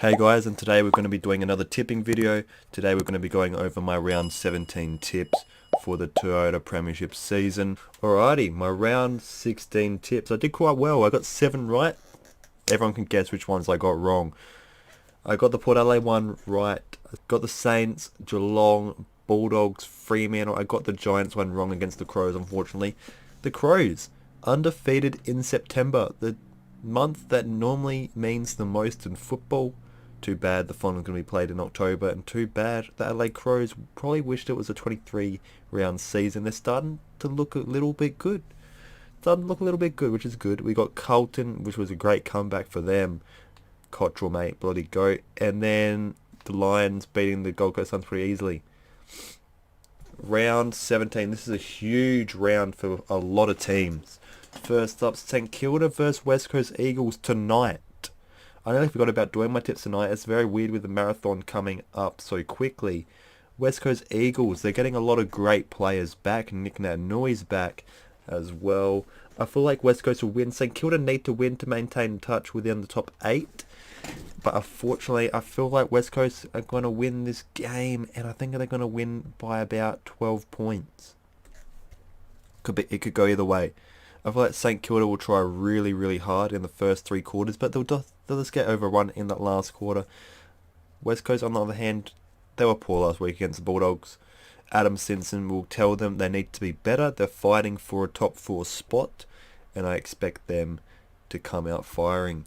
Hey guys, and today we're going to be doing another tipping video. Today we're going to be going over my round 17 tips for the Toyota Premiership season. Alrighty, my round 16 tips. I did quite well. I got 7 right. Everyone can guess which ones I got wrong. I got the Port Adelaide one right. I got the Saints, Geelong, Bulldogs, Fremantle. I got the Giants one wrong against the Crows, unfortunately. The Crows, undefeated in September. The month that normally means the most in football. Too bad the final's going to be played in October, and too bad the Adelaide Crows probably wished it was a 23 round season. They're starting to look a little bit good. Which is good. We got Carlton, which was a great comeback for them. Cottrell, mate, bloody goat. And then the Lions beating the Gold Coast Suns pretty easily. Round 17. This is a huge round for a lot of teams. First up, St Kilda versus West Coast Eagles tonight. I nearly forgot about doing my tips tonight. It's very weird with the marathon coming up so quickly. West Coast Eagles, they're getting a lot of great players back. Nick Nainui's back as well. I feel like West Coast will win. St Kilda need to win to maintain touch within the top 8. But unfortunately, I feel like West Coast are going to win this game. And I think they're going to win by about 12 points. It could go either way. I feel like St Kilda will try really, really hard in the first 3 quarters, but they'll just get overrun in that last quarter. West Coast, on the other hand, they were poor last week against the Bulldogs. Adam Simpson will tell them they need to be better. They're fighting for a top 4 spot, and I expect them to come out firing.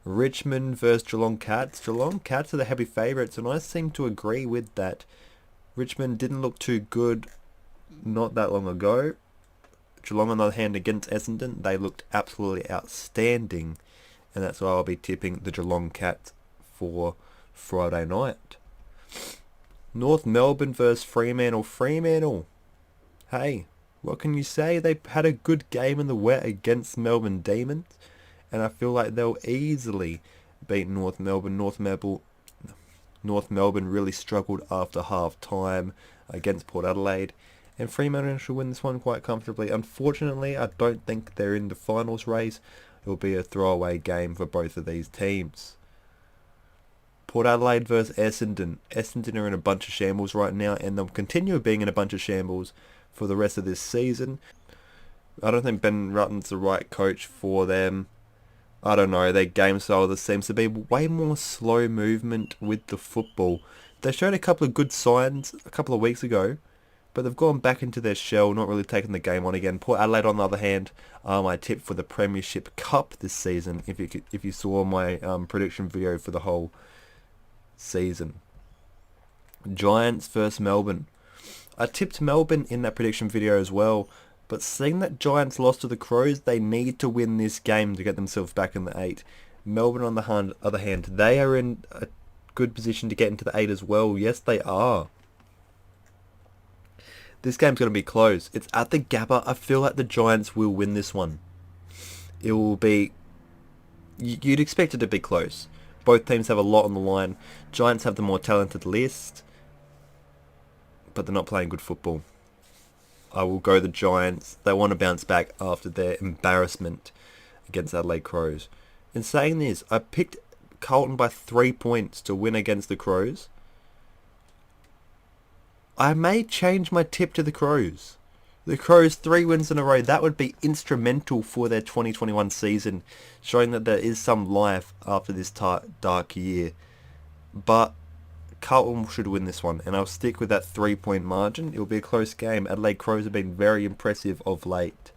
Richmond versus Geelong Cats. Geelong Cats are the heavy favourites, and I seem to agree with that. Richmond didn't look too good not that long ago. Geelong, on the other hand, against Essendon, they looked absolutely outstanding, and that's why I'll be tipping the Geelong Cats for Friday night. North Melbourne versus Fremantle. Fremantle, hey, what can you say? They had a good game in the wet against Melbourne Demons, and I feel like they'll easily beat North Melbourne. North Melbourne really struggled after half time against Port Adelaide. And Fremantle should win this one quite comfortably. Unfortunately, I don't think they're in the finals race. It will be a throwaway game for both of these teams. Port Adelaide versus Essendon. Essendon are in a bunch of shambles right now, and they'll continue being in a bunch of shambles for the rest of this season. I don't think Ben Rutten's the right coach for them. I don't know, their game style just seems to be way more slow movement with the football. They showed a couple of good signs a couple of weeks ago, but they've gone back into their shell, not really taking the game on again. Port Adelaide, on the other hand, are my tip for the Premiership Cup this season, if you saw my prediction video for the whole season. Giants versus Melbourne. I tipped Melbourne in that prediction video as well, but seeing that Giants lost to the Crows, they need to win this game to get themselves back in the 8. Melbourne, on the other hand, they are in a good position to get into the 8 as well. Yes, they are. This game's going to be close. It's at the Gabba. I feel like the Giants will win this one. It will be... You'd expect it to be close. Both teams have a lot on the line. Giants have the more talented list, but they're not playing good football. I will go the Giants. They want to bounce back after their embarrassment against Adelaide Crows. In saying this, I picked Carlton by 3 points to win against the Crows. I may change my tip to the Crows. The Crows 3 wins in a row. That would be instrumental for their 2021 season, showing that there is some life after this dark year. But Carlton should win this one, and I'll stick with that 3-point margin. It will be a close game. Adelaide Crows have been very impressive of late.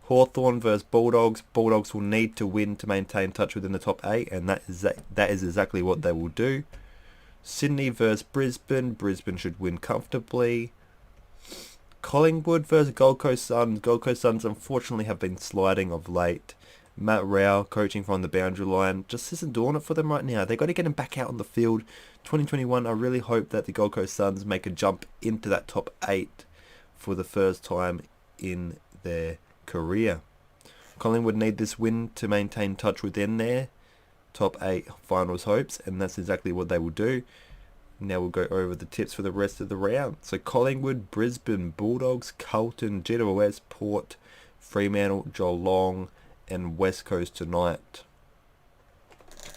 Hawthorn versus Bulldogs. Bulldogs will need to win to maintain touch within the top 8, and that is exactly what they will do. Sydney versus Brisbane. Brisbane should win comfortably. Collingwood versus Gold Coast Suns. Gold Coast Suns unfortunately have been sliding of late. Matt Rowell coaching from the boundary line just isn't doing it for them right now. They've got to get him back out on the field. 2021, I really hope that the Gold Coast Suns make a jump into that top 8 for the first time in their career. Collingwood need this win to maintain touch within their top 8 finals hopes, and that's exactly what they will do. Now we'll go over the tips for the rest of the round. So Collingwood, Brisbane, Bulldogs, Carlton, GWS, Port, Fremantle, Geelong, and West Coast tonight.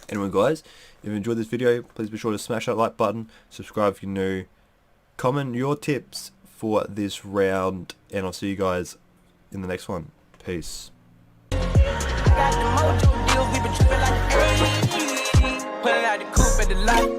Anyway guys, if you enjoyed this video, please be sure to smash that like button, subscribe if you're new, comment your tips for this round, and I'll see you guys in the next one. Peace. Got the mojo deals, we been tripping like the 80s. Pulling out the coupe at the lot.